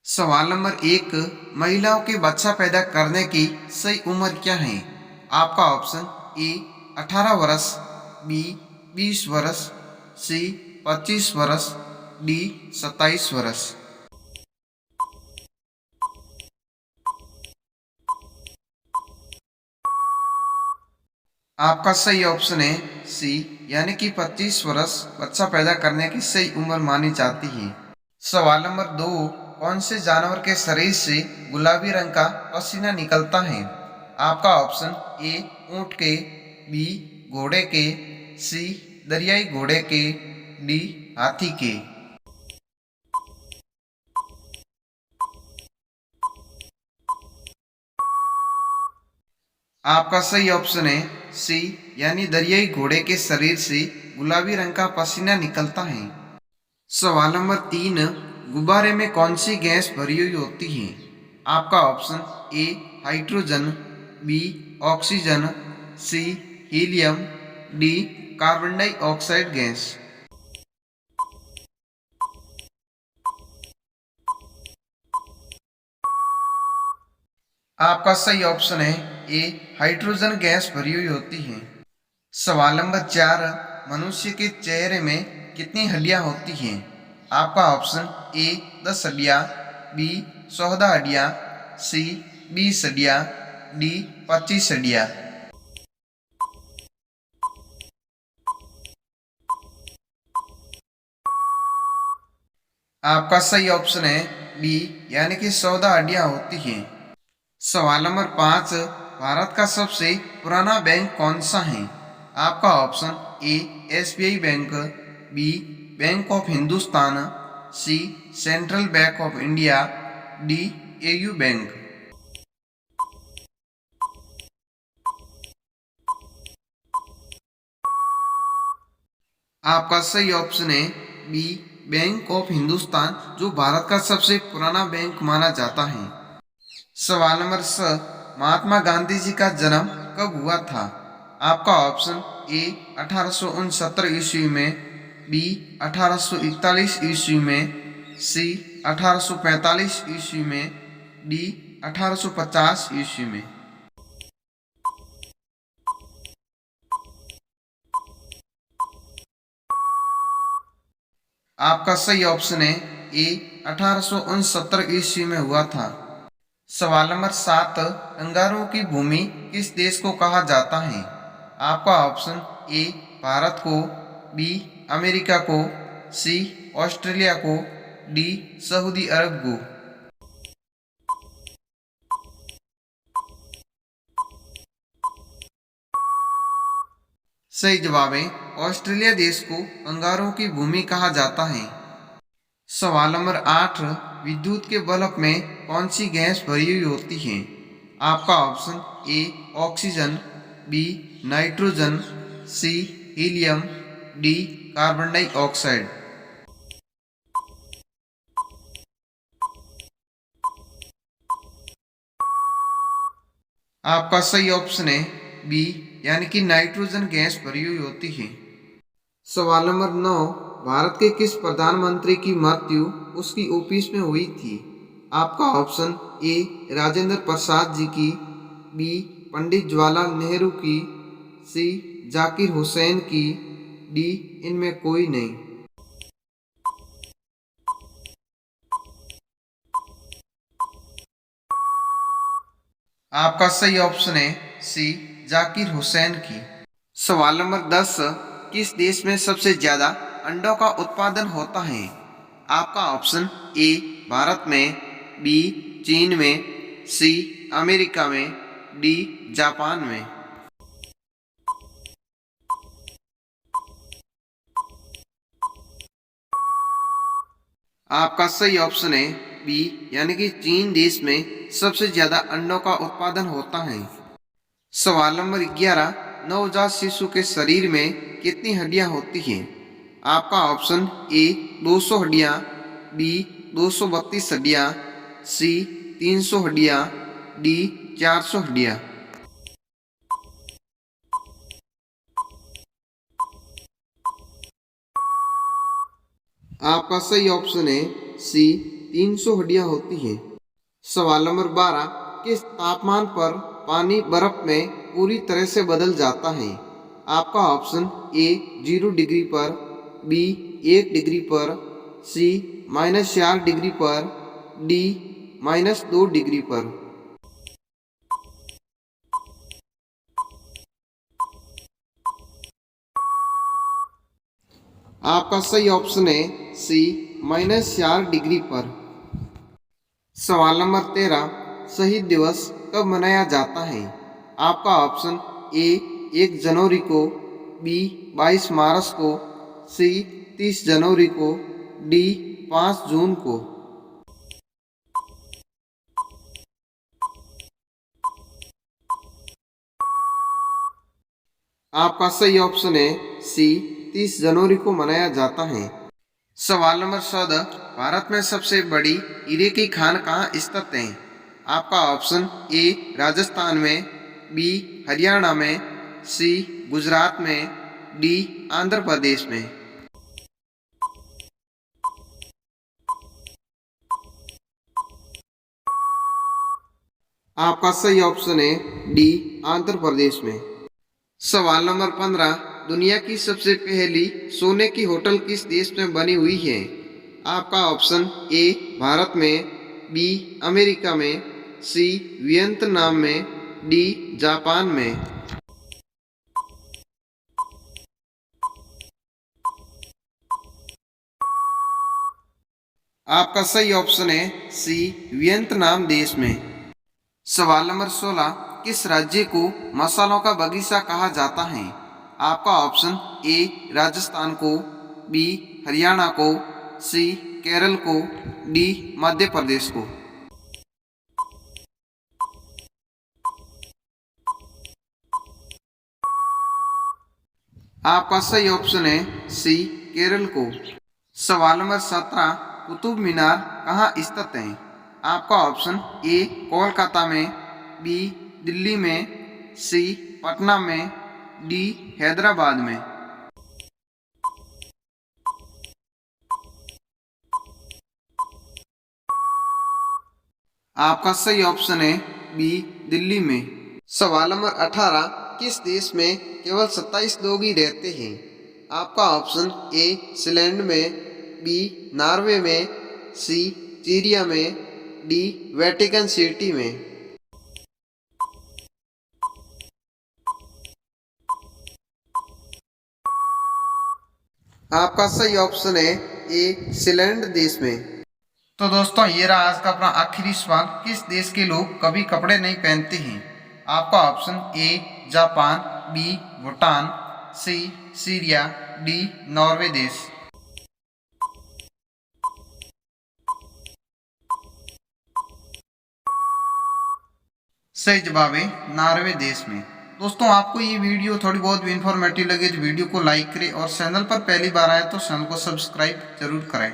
सवाल नंबर एक, महिलाओं के बच्चा पैदा करने की सही उम्र क्या है? आपका ऑप्शन ए 18 वर्ष, बी 20 वर्ष, सी 25 वर्ष, डी 27 वर्ष। आपका सही ऑप्शन है सी, यानी कि 25 वर्ष बच्चा पैदा करने की सही उम्र मानी जाती है। सवाल नंबर दो, कौन से जानवर के शरीर से गुलाबी रंग का पसीना निकलता है? आपका ऑप्शन ए ऊंट के, बी घोड़े के, सी दरियाई घोड़े के, डी हाथी के। आपका सही ऑप्शन है सी, यानी दरियाई घोड़े के शरीर से गुलाबी रंग का पसीना निकलता है। सवाल नंबर तीन, गुब्बारे में कौन सी गैस भरी हुई होती है? आपका option A hydrogen, B oxygen, C helium, D carbon dioxide gas. आपका सही ऑप्शन है ए हाइड्रोजन गैस भरी हुई होती है। सवाल नंबर चार, मनुष्य के चेहरे में कितनी हड्डियां होती हैं? आपका ऑप्शन ए 10 हड्डियां, बी 14 हड्डियां, सी 20 हड्डियां, डी 25 हड्डियां। आपका सही ऑप्शन है बी, यानी कि 14 हड्डियां होती हैं। सवाल नंबर पाँच, भारत का सबसे पुराना बैंक कौन सा है? आपका option A SBI bank, B bank of Hindustan, C central bank of India, D AU bank. आपका सही ऑप्शन है बी बैंक ऑफ हिंदुस्तान, जो भारत का सबसे पुराना बैंक माना जाता है। सवाल नंबर छ, महात्मा गांधी जी का जन्म कब हुआ था? आपका ऑप्शन ए 1869 ईस्वी में, बी 1841 ईस्वी में, सी 1845 ईस्वी में, डी 1850 ईस्वी में। आपका सही ऑप्शन है ए 1869 ईस्वी में हुआ था। सवाल नंबर सात, कंगारुओं की भूमि किस देश को कहा जाता है? आपका ऑप्शन ए भारत को, बी अमेरिका को, सी ऑस्ट्रेलिया को, डी सऊदी अरब को। सही जवाब है ऑस्ट्रेलिया देश को कंगारुओं की भूमि कहा जाता है। सवाल नंबर आठ, विद्युत के बल्ब में कौन सी गैस भरी हुई होती है? आपका option A oxygen, B nitrogen, C helium, D carbon dioxide. आपका सही ऑप्शन है बी, यानी कि नाइट्रोजन गैस भरी हुई होती है। सवाल नंबर नौ, भारत के किस प्रधानमंत्री की मृत्यु उसकी ऑफिस में हुई थी? आपका ऑप्शन ए राजेंद्र प्रसाद जी की, बी पंडित जवाहरलाल नेहरू की, सी जाकिर हुसैन की, डी इनमें कोई नहीं। आपका सही ऑप्शन है सी जाकिर हुसैन की। सवाल नंबर 10, किस देश में सबसे ज्यादा अंडों का उत्पादन होता है? आपका ऑप्शन ए भारत में, बी चीन में, सी अमेरिका में, डी जापान में। आपका सही ऑप्शन है बी, यानी कि चीन देश में सबसे ज्यादा अंडों का उत्पादन होता है। सवाल नंबर 11, नवजात शिशु के शरीर में कितनी हड्डियां होती हैं? आपका ऑप्शन ए 200 हड्डियां, बी 232 हड्डियां, सी 300 हड्डियां, डी 400 हड्डियां। आपका सही ऑप्शन है सी 300 हड्डियां होती हैं। सवाल नंबर 12, किस तापमान पर पानी बर्फ में पूरी तरह से बदल जाता है? आपका ऑप्शन ए 0 डिग्री पर, बी 1 डिग्री पर, सी -4 डिग्री पर, डी -2 डिग्री पर। आपका सही ऑप्शन है सी -4 डिग्री पर। सवाल नंबर 13, शहीद दिवस कब मनाया जाता है? आपका ऑप्शन ए 1 जनवरी को, बी 22 मार्च को, सी 30 जनवरी को, डी 5 जून को। आपका सही ऑप्शन है सी 30 जनवरी को मनाया जाता है। सवाल नंबर 14, भारत में सबसे बड़ी हीरे की खान कहाँ स्थित है? आपका ऑप्शन ए राजस्थान में, बी हरियाणा में, सी गुजरात में, डी आंध्र प्रदेश में। आपका सही ऑप्शन है डी आंध्र प्रदेश में। सवाल नंबर 15, दुनिया की सबसे पहली सोने की होटल किस देश में बनी हुई है? आपका ऑप्शन ए भारत में, बी अमेरिका में, सी वियतनाम में, डी जापान में। आपका सही ऑप्शन है सी वियतनाम देश में। सवाल नंबर 16, किस राज्य को मसालों का बगीचा कहा जाता है? आपका ऑप्शन ए राजस्थान को, बी हरियाणा को, सी केरल को, डी मध्य प्रदेश को। आपका सही ऑप्शन है सी केरल को। सवाल नंबर 17, कुतुब मीनार कहाँ स्थित है? आपका ऑप्शन ए कोलकाता में, बी दिल्ली में, सी पटना में, डी हैदराबाद में। आपका सही ऑप्शन है बी दिल्ली में। सवाल नंबर 18, किस देश में केवल 27 लोग ही रहते हैं? आपका ऑप्शन ए स्विट्जरलैंड में, बी नॉर्वे में, सी सीरिया में, डी वेटिकन सिटी में। आपका सही ऑप्शन है ए स्विट्जरलैंड देश में। तो दोस्तों ये रहा आज का अपना आखिरी सवाल, किस देश के लोग कभी कपड़े नहीं पहनते हैं? आपका option A Japan, B Bhutan, C Syria, D Norway देश। सही जवाब है नॉर्वे देश में। दोस्तों आपको ये वीडियो थोड़ी बहुत भी इंफॉर्मेटिव लगे तो वीडियो को लाइक करें और चैनल पर पहली बार आए तो चैनल को सब्सक्राइब जरूर करें।